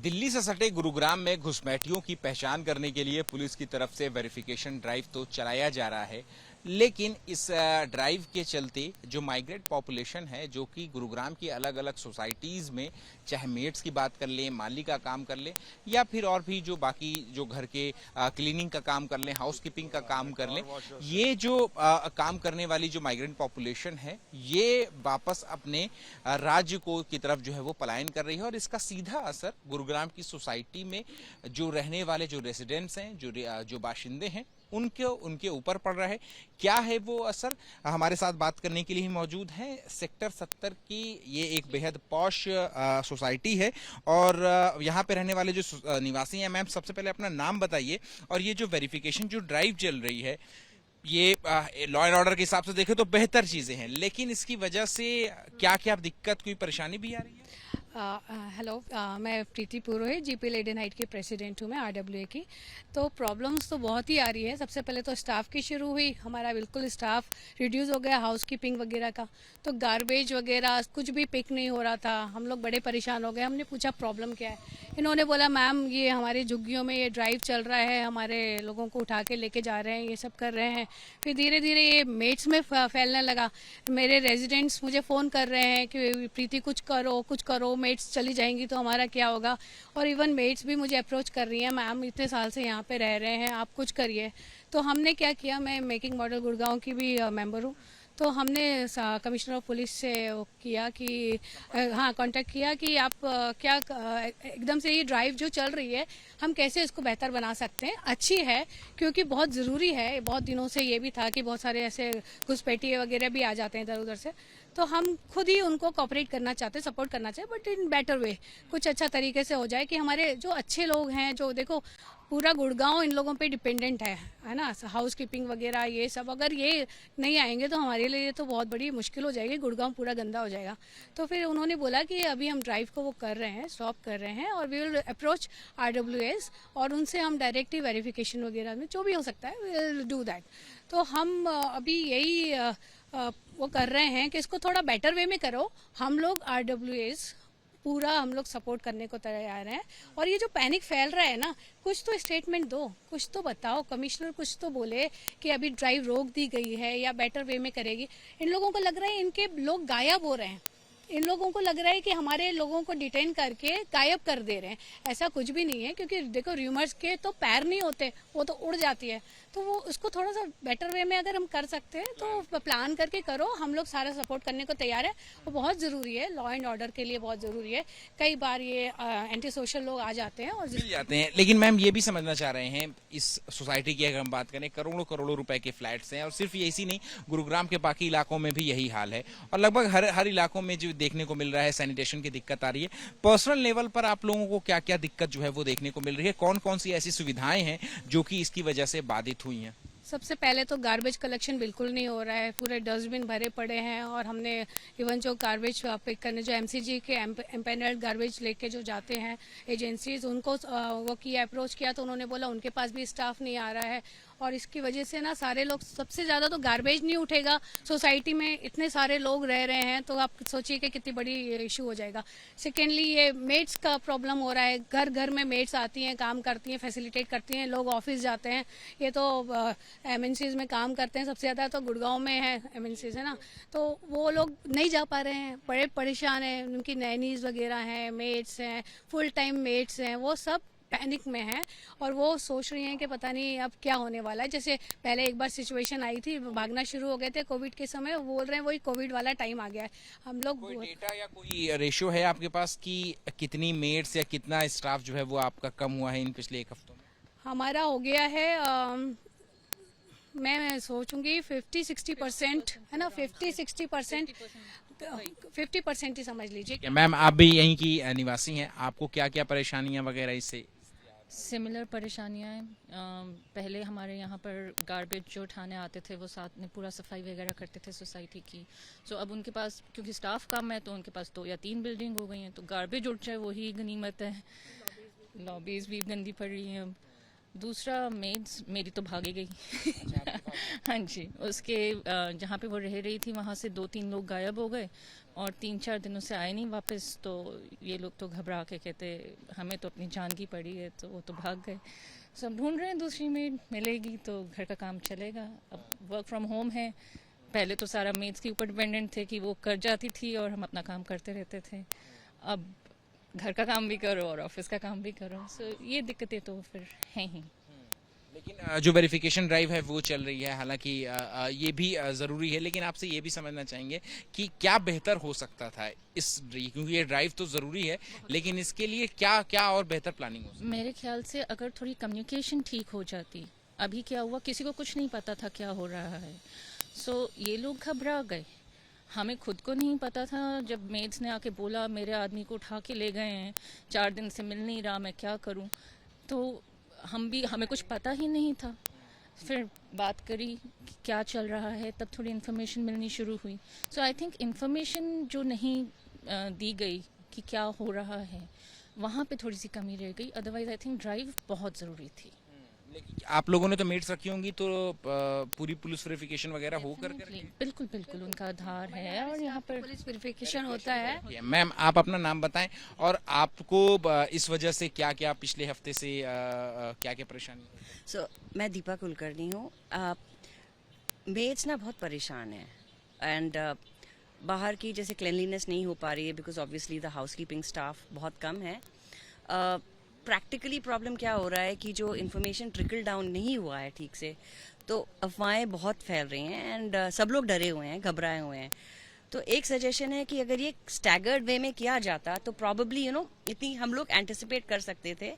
दिल्ली से सटे गुरुग्राम में घुसपैठियों की पहचान करने के लिए पुलिस की तरफ से वेरिफिकेशन ड्राइव तो चलाया जा रहा है, लेकिन इस ड्राइव के चलते जो माइग्रेंट पॉपुलेशन है, जो कि गुरुग्राम की अलग अलग सोसाइटीज में, चाहे मेड्स की बात कर लें, माली का काम कर लें, या फिर और भी जो बाकी जो घर के क्लीनिंग का काम कर लें, हाउसकीपिंग का काम कर लें, ये जो काम करने वाली जो माइग्रेंट पॉपुलेशन है, ये वापस अपने राज्य को की तरफ जो है वो पलायन कर रही है। और इसका सीधा असर गुरुग्राम की सोसाइटी में जो रहने वाले जो रेसिडेंट्स हैं, जो बाशिंदे हैं, उनके ऊपर पड़ रहा है। क्या है वो असर, हमारे साथ बात करने के लिए ही मौजूद है सेक्टर 70 की ये एक बेहद पॉश सोसाइटी है, और यहाँ पे रहने वाले जो निवासी हैं। मैम, सबसे पहले अपना नाम बताइए, और ये जो वेरिफिकेशन जो ड्राइव चल रही है, ये लॉ एंड ऑर्डर के हिसाब से देखें तो बेहतर चीजें हैं, लेकिन इसकी वजह से क्या क्या दिक्कत, कोई परेशानी भी आ रही है? हेलो, मैं प्रीति पुरोहित, जीपी लेडन हाइट की प्रेसिडेंट हूँ मैं, आरडब्ल्यूए की। तो प्रॉब्लम्स तो बहुत ही आ रही है। सबसे पहले तो स्टाफ की शुरू हुई, हमारा बिल्कुल स्टाफ रिड्यूस हो गया हाउसकीपिंग वगैरह का। तो गार्बेज वगैरह कुछ भी पिक नहीं हो रहा था, हम लोग बड़े परेशान हो गए। हमने पूछा प्रॉब्लम क्या है, इन्होंने बोला मैम ये हमारी झुग्गियों में ये ड्राइव चल रहा है, हमारे लोगों को उठा के लेके जा रहे हैं, ये सब कर रहे हैं। फिर धीरे धीरे ये मेट्स में फैलने लगा। मेरे रेजिडेंट्स मुझे फ़ोन कर रहे हैं कि प्रीति कुछ करो, मेट्स चली जाएंगी तो हमारा क्या होगा। और इवन मेट्स भी मुझे अप्रोच कर रही हैं, मैम इतने साल से यहाँ पे रह रहे हैं, आप कुछ करिए। तो हमने क्या किया, मैं मेकिंग मॉडल गुड़गांव की भी मेंबर हूँ, तो हमने कमिश्नर ऑफ पुलिस से किया कि हाँ कांटेक्ट किया कि आप क्या एकदम से ये ड्राइव जो चल रही है हम कैसे इसको बेहतर बना सकते हैं। अच्छी है क्योंकि बहुत ज़रूरी है। बहुत दिनों से ये भी था कि बहुत सारे ऐसे घुसपैठिए वगैरह भी आ जाते हैं इधर उधर से, तो हम खुद ही उनको कोऑपरेट करना चाहते हैं, सपोर्ट करना चाहिए, बट इन बेटर वे, कुछ अच्छा तरीके से हो जाए कि हमारे जो अच्छे लोग हैं, जो देखो पूरा गुड़गांव इन लोगों पे डिपेंडेंट है ना, हाउस कीपिंग वगैरह ये सब। अगर ये नहीं आएंगे तो हमारे लिए तो बहुत बड़ी मुश्किल हो जाएगी, गुड़गांव पूरा गंदा हो जाएगा। तो फिर उन्होंने बोला कि अभी हम ड्राइव को वो कर रहे हैं, स्टॉप कर रहे हैं, और वी विल अप्रोच आरडब्ल्यूएस और उनसे हम डायरेक्टली वेरिफिकेशन वगैरह में जो भी हो सकता है वी विल डू दैट। तो हम अभी यही वो कर रहे हैं कि इसको थोड़ा बेटर वे में करो। हम लोग आरडब्ल्यूएस पूरा हम लोग सपोर्ट करने को तैयार हैं। और ये जो पैनिक फैल रहा है ना, कुछ तो स्टेटमेंट दो, कुछ तो बताओ, कमिश्नर कुछ तो बोले कि अभी ड्राइव रोक दी गई है या बेटर वे में करेगी। इन लोगों को लग रहा है इनके लोग गायब हो रहे हैं, इन लोगों को लग रहा है कि हमारे लोगों को डिटेन करके गायब कर दे रहे हैं। ऐसा कुछ भी नहीं है, क्योंकि देखो र्यूमर्स के तो पैर नहीं होते, वो तो उड़ जाती है। तो वो उसको थोड़ा सा बेटर वे में अगर हम कर सकते हैं तो प्लान करके करो, हम लोग सारा सपोर्ट करने को तैयार है। वो बहुत ज़रूरी है, लॉ एंड ऑर्डर के लिए बहुत ज़रूरी है। कई बार ये एंटी सोशल लोग आ जाते हैं और मिल जाते हैं। लेकिन मैम, ये भी समझना चाह रहे हैं, इस सोसाइटी की अगर हम बात करें, करोड़ों करोड़ों रुपए के फ्लैट्स हैं, और सिर्फ ये इसी नहीं, गुरुग्राम के बाकी इलाकों में भी यही हाल है, और लगभग हर इलाकों में जो देखने को मिल रहा है सैनिटेशन की दिक्कत आ रही है। पर्सनल लेवल पर आप लोगों को क्या क्या दिक्कत जो है वो देखने को मिल रही है? कौन कौन सी ऐसी सुविधाएं हैं जो कि इसकी वजह से बाधित हुई हैं? सबसे पहले तो गार्बेज कलेक्शन बिल्कुल नहीं हो रहा है, पूरे डस्टबिन भरे पड़े हैं। और हमने इवन जो गार्बेज पिक करने, जो एमसीजी के एम्पेनल्ड गार्बेज लेके जो जाते हैं एजेंसीज, उनको वो किया, अप्रोच किया, तो उन्होंने बोला उनके पास भी स्टाफ नहीं आ रहा है। और इसकी वजह से ना सारे लोग, सबसे ज़्यादा तो गार्बेज नहीं उठेगा, सोसाइटी में इतने सारे लोग रह रहे हैं, तो आप सोचिए कि कितनी बड़ी इशू हो जाएगा। सेकेंडली ये मेड्स का प्रॉब्लम हो रहा है, घर घर में मेड्स आती हैं, काम करती हैं, फैसिलिटेट करती हैं, लोग ऑफिस जाते हैं। ये तो एमएनसीज में काम करते हैं, सबसे ज़्यादा तो गुड़गांव में है एमएनसीज, है ना। तो वो लोग नहीं जा पा रहे हैं, बड़े परेशान हैं। उनकी नैनीज वगैरह हैं, मेड्स हैं, फुल टाइम मेड्स हैं, वो सब पैनिक में है। और वो सोच रही हैं कि पता नहीं अब क्या होने वाला है। जैसे पहले एक बार सिचुएशन आई थी, भागना शुरू हो गए थे कोविड के समय, वो बोल रहे हैं वही कोविड वाला टाइम आ गया है। हम लोग कोई डेटा या कोई रेशियो है आपके पास कि कितनी मेड्स या कितना स्टाफ जो है वो आपका कम हुआ है इन पिछले एक हफ्तों में? हमारा हो गया है मैं सोचूंगी 50-60%, है ना, 50-60%, 50% ही समझ लीजिए। मैम, आप भी यहीं की निवासी हैं, आपको क्या क्या परेशानियां वगैरह इससे? सिमिलर परेशानियाँ हैं। पहले हमारे यहाँ पर गार्बेज जो उठाने आते थे वो साथ में पूरा सफाई वगैरह करते थे सोसाइटी की। सो अब उनके पास क्योंकि स्टाफ कम है तो उनके पास 2 या 3 बिल्डिंग हो गई हैं, तो गार्बेज उठ जाए वही गनीमत है। लॉबीज़ भी गंदी पड़ रही हैं। दूसरा मेड्स मेरी तो भागी गई। हाँ जी, उसके जहाँ पे वो रह रही थी वहाँ से 2-3 लोग गायब हो गए और 3-4 दिनों से आए नहीं वापस। तो ये लोग तो घबरा के कहते हमें तो अपनी जान की पड़ी है, तो वो तो भाग गए। सब ढूंढ रहे हैं दूसरी मेड मिलेगी तो घर का काम चलेगा। अब वर्क फ्रॉम होम है, पहले तो सारा मेड्स के ऊपर डिपेंडेंट थे कि वो कर जाती थी और हम अपना काम करते रहते थे। अब घर का काम भी करो और ऑफिस का काम भी करो, सो ये दिक्कतें तो फिर हैं ही। लेकिन जो वेरिफिकेशन ड्राइव है वो चल रही है, हालांकि ये भी ज़रूरी है, लेकिन आपसे ये भी समझना चाहेंगे कि क्या बेहतर हो सकता था इस, क्योंकि ये ड्राइव तो ज़रूरी है, लेकिन इसके लिए क्या क्या और बेहतर प्लानिंग हो सकती मेरे ख्याल से अगर थोड़ी कम्युनिकेशन ठीक हो जाती। अभी क्या हुआ, किसी को कुछ नहीं पता था क्या हो रहा है, सो ये लोग घबरा गए। हमें खुद को नहीं पता था, जब मेड्स ने आके बोला मेरे आदमी को उठा के ले गए हैं, 4 दिन से मिल नहीं रहा, मैं क्या करूं, तो हमें कुछ पता ही नहीं था। फिर बात करी कि क्या चल रहा है, तब थोड़ी इन्फॉर्मेशन मिलनी शुरू हुई। सो आई थिंक इन्फॉर्मेशन जो नहीं दी गई कि क्या हो रहा है, वहाँ पे थोड़ी सी कमी रह गई। अदरवाइज आई थिंक ड्राइव बहुत ज़रूरी थी। लेकिन आप लोगों ने तो मेड्स रखी होंगी, तो पूरी पुलिस वेरिफिकेशन वगैरह हो कर बिल्कुल बिल्कुल, उनका आधार है और यहाँ पर पुलिस वेरिफिकेशन होता है। मैम आप अपना नाम बताएं और आपको इस वजह से क्या क्या पिछले हफ्ते से क्या क्या परेशानी सो मैं दीपा कुलकर्णी हूँ। मेड्स ना बहुत परेशान है एंड बाहर की जैसे क्लिनलीनेस नहीं हो पा रही है because obviously the housekeeping staff बहुत कम है। प्रैक्टिकली प्रॉब्लम क्या हो रहा है कि जो इन्फॉर्मेशन ट्रिकल डाउन नहीं हुआ है ठीक से, तो अफवाहें बहुत फैल रही हैं एंड सब लोग डरे हुए हैं, घबराए हुए हैं। तो एक सजेशन है कि अगर ये स्टैगर्ड वे में किया जाता तो प्रॉब्ली इतनी हम लोग एंटिसिपेट कर सकते थे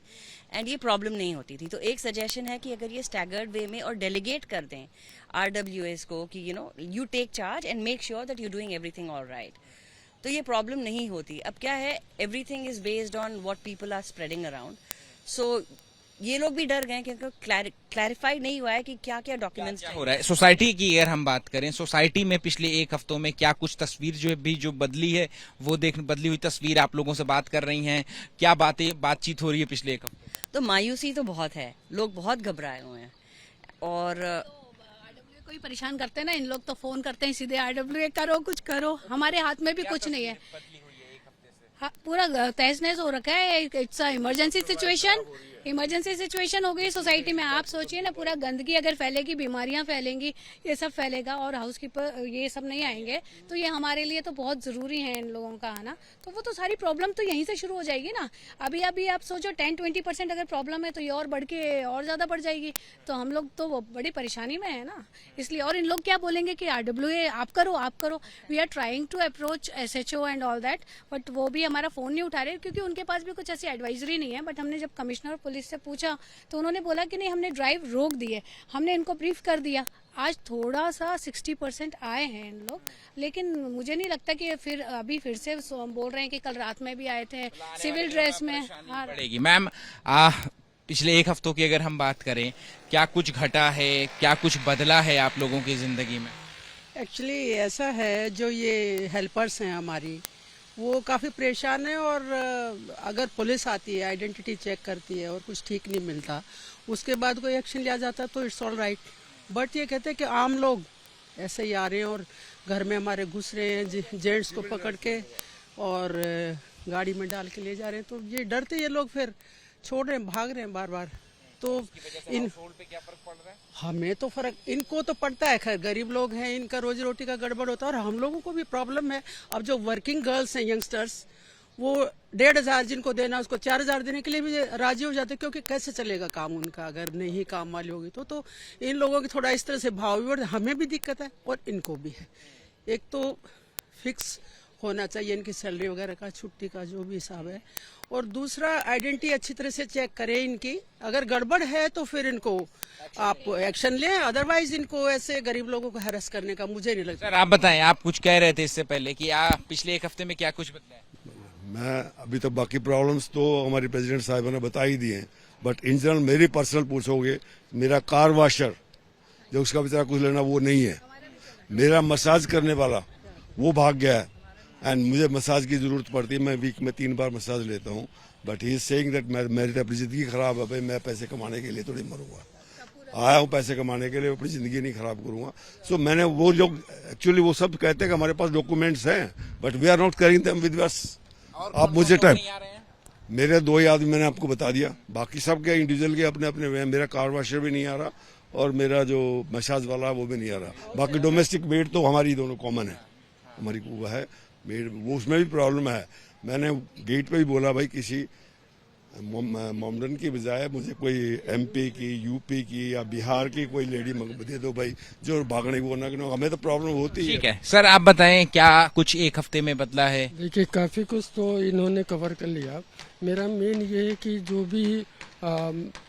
एंड ये प्रॉब्लम नहीं होती थी। तो एक सजेशन है कि अगर ये स्टैगर्ड वे में और डेलीगेट कर दें RWS को कि you take charge and make sure that you doing everything all right, तो ये प्रॉब्लम नहीं होती। अब क्या है, everything is based on what people are spreading around. So ये लोग भी डर गए क्योंकि क्लैरिफाई नहीं हुआ है कि क्या क्या डॉक्यूमेंट्स हो रहा है। सोसाइटी की अगर हम बात करें, सोसाइटी में पिछले 1 हफ्तों में क्या कुछ तस्वीर जो बदली है, वो बदली हुई तस्वीर आप लोगों से बात कर रही हैं, क्या बातचीत हो रही है पिछले 1 हफ्ते? तो मायूसी तो बहुत है, लोग बहुत घबराए हुए हैं और कोई परेशान करते हैं ना, इन लोग तो फोन करते हैं सीधे RWA करो, कुछ करो। हमारे हाथ में भी कुछ नहीं है। हाँ, पूरा तहस नहस हो रखा है। It's emergency situation, emergency situation हो गई सोसाइटी में। आप सोचिए ना, पूरा गंदगी अगर फैलेगी, बीमारियां फैलेंगी, ये सब फैलेगा और हाउसकीपर ये सब नहीं आएंगे, तो ये हमारे लिए तो बहुत ज़रूरी है इन लोगों का आना। तो वो तो सारी प्रॉब्लम तो यहीं से शुरू हो जाएगी ना। अभी अभी आप सोचो 10-20% अगर प्रॉब्लम है तो ये और बढ़ के और ज़्यादा बढ़ जाएगी। तो हम लोग तो बड़ी परेशानी में है ना, इसलिए। और इन लोग क्या बोलेंगे कि RWA आप करो, आप करो। We are trying to approach SHO and all that, but वो भी हमारा फ़ोन नहीं उठा रहे क्योंकि उनके पास भी कुछ ऐसी एडवाइजरी नहीं है। बट हमने जब कमिश्नर पुलिस से पूछा तो उन्होंने बोला कि नहीं, हमने ड्राइव रोक दी है, हमने इनको ब्रीफ कर दिया। आज थोड़ा सा 60% आए हैं इन लोग, लेकिन मुझे नहीं लगता कि फिर से बोल रहे हैं कि कल रात में भी आए थे सिविल ड्रेस में। हाँ पड़ेगी। मैम पिछले 1 हफ्तों की अगर हम बात करें, क्या कुछ घटा है, क्या कुछ बदला है आप लोगों की जिंदगी में? एक्चुअली ऐसा है, जो ये हेल्पर्स हैं हमारी, वो काफ़ी परेशान है और अगर पुलिस आती है, आइडेंटिटी चेक करती है और कुछ ठीक नहीं मिलता, उसके बाद कोई एक्शन लिया जाता तो इट्स ऑल राइट। बट ये कहते हैं कि आम लोग ऐसे ही आ रहे हैं और घर में हमारे घुस रहे हैं, जेंट्स को पकड़ के और गाड़ी में डाल के ले जा रहे हैं। तो ये डरते ये लोग फिर छोड़ रहे हैं, भाग रहे हैं बार बार। तो इन पे क्या फर्क पड़ रहा है? हमें तो फर्क, इनको तो पड़ता है, खैर गरीब लोग हैं, इनका रोजी रोटी का गड़बड़ होता है और हम लोगों को भी प्रॉब्लम है। अब जो वर्किंग गर्ल्स हैं, यंगस्टर्स, वो 1,500 जिनको देना उसको 4,000 देने के लिए भी राजी हो जाते, क्योंकि कैसे चलेगा काम उनका अगर नहीं काम वाली होगी तो इन लोगों की थोड़ा इस तरह से भाव भी, हमें भी दिक्कत है और इनको भी है। एक तो फिक्स होना चाहिए इनकी सैलरी वगैरह का, छुट्टी का जो भी हिसाब है, और दूसरा आइडेंटिटी अच्छी तरह से चेक करें इनकी। अगर गड़बड़ है तो फिर इनको आप एक्शन लें, अदरवाइज इनको ऐसे गरीब लोगों को हैरेस करने का मुझे नहीं लगता। सर आप बताएं, आप कुछ कह रहे थे इससे पहले कि पिछले 1 हफ्ते में क्या कुछ बदला है? मैं अभी तक बाकी प्रॉब्लम्स तो हमारी प्रेसिडेंट साहिबा ने बता ही दिए हैं, बट इन जनरल मेरी पर्सनल पूछोगे, मेरा कार वॉशर जो उसका बेचारा कुछ लेना वो नहीं है, मेरा मसाज करने वाला वो भाग गया है एंड मुझे मसाज की जरूरत पड़ती है। मैं वीक में 3 बार मसाज लेता हूँ but he is saying that मेरी तो अपनी जिंदगी खराब है भाई, मैं पैसे कमाने के लिए थोड़ी मरूंगा, आया हूँ पैसे कमाने के लिए, अपनी जिंदगी नहीं खराब करूंगा। सो मैंने वो लोग एक्चुअली वो सब कहते हैं कि हमारे पास डॉक्यूमेंट्स हैं, but we are not carrying them with us. आप मुझे टाइम, मेरे 2 ही आदमी मैंने आपको बता दिया, बाकी सब के इंडिविजुअल के अपने अपने वे, मेरा कार वॉशर भी नहीं आ रहा और मेरा जो मसाज वाला है वो भी नहीं आ रहा। बाकी डोमेस्टिक मेड तो हमारी दोनों कॉमन है, हमारी वो है मेड, वो उसमें भी प्रॉब्लम है। मैंने गेट पे भी बोला भाई किसी मोमडन की बजाय मुझे कोई MP की, UP की या बिहार की कोई लेडी दे दो भाई, जो भागने को ना, हमें तो प्रॉब्लम होती है। ठीक है सर, आप बताएं क्या कुछ एक हफ्ते में बदला है? देखिए काफ़ी कुछ तो इन्होंने कवर कर लिया। मेरा मेन ये है कि जो भी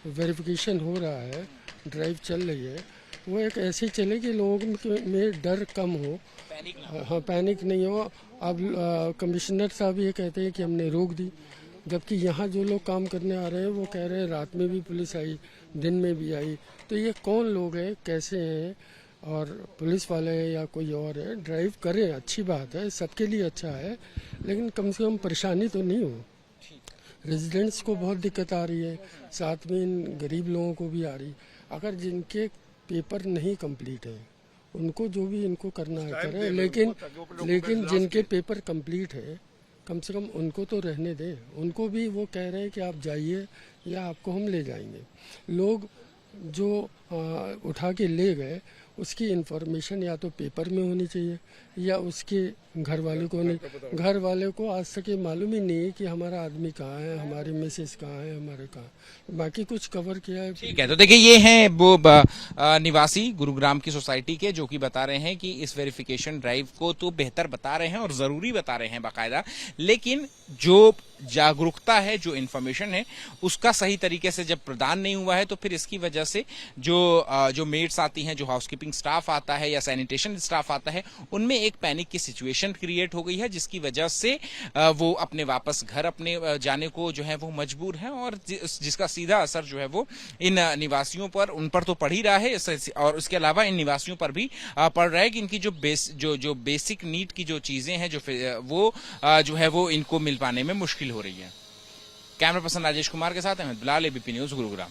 वेरिफिकेशन हो रहा है, ड्राइव चल रही है, वो एक ऐसी चले कि लोगों में डर कम हो, हाँ पैनिक नहीं हो। अब कमिश्नर साहब ये कहते हैं कि हमने रोक दी, जबकि यहाँ जो लोग काम करने आ रहे हैं वो कह रहे हैं रात में भी पुलिस आई, दिन में भी आई। तो ये कौन लोग हैं, कैसे हैं, और पुलिस वाले हैं या कोई और है? ड्राइव करें, अच्छी बात है, सबके लिए अच्छा है, लेकिन कम से कम परेशानी तो नहीं हो। रेजिडेंट्स को बहुत दिक्कत आ रही है, साथ में इन गरीब लोगों को भी आ रही। अगर जिनके पेपर नहीं कंप्लीट है उनको जो भी इनको करना है करें, लेकिन जिनके पेपर कंप्लीट है कम से कम उनको तो रहने दें। उनको भी वो कह रहे हैं कि आप जाइए या आपको हम ले जाएंगे। लोग जो उठा के ले गए उसकी इन्फॉर्मेशन या तो पेपर में होनी चाहिए या उसके घर वाले को नहीं, घर वाले को आज तक ये मालूम ही नहीं है कि हमारा आदमी कहाँ है, हमारी मिसेस कहाँ है, हमारे कहाँ, बाकी कुछ कवर किया है। ठीक है, तो देखिए ये हैं वो निवासी गुरुग्राम की सोसाइटी के, जो कि बता रहे हैं कि इस वेरिफिकेशन ड्राइव को तो बेहतर बता रहे हैं और जरूरी बता रहे हैं बाकायदा, लेकिन जो जागरूकता है, जो इन्फॉर्मेशन है, उसका सही तरीके से जब प्रदान नहीं हुआ है तो फिर इसकी वजह से जो मेड्स आती हैं, जो हाउसकीपिंग स्टाफ आता है या सैनिटेशन स्टाफ आता है, उनमें एक पैनिक की सिचुएशन क्रिएट हो गई है, जिसकी वजह से वो अपने वापस घर अपने जाने को जो है वो मजबूर हैं, और जिसका सीधा असर जो है वो इन निवासियों पर, उन पर तो पड़ ही रहा है, और उसके अलावा इन निवासियों पर भी पड़ रहा है कि इनकी जो बेसिक नीड की जो चीजें हैं वो जो है वो इनको मिल पाने में मुश्किल हो रही है। कैमरा पर्सन राजेश कुमार के साथ अहमद बिलाल, ABP न्यूज, गुरुग्राम।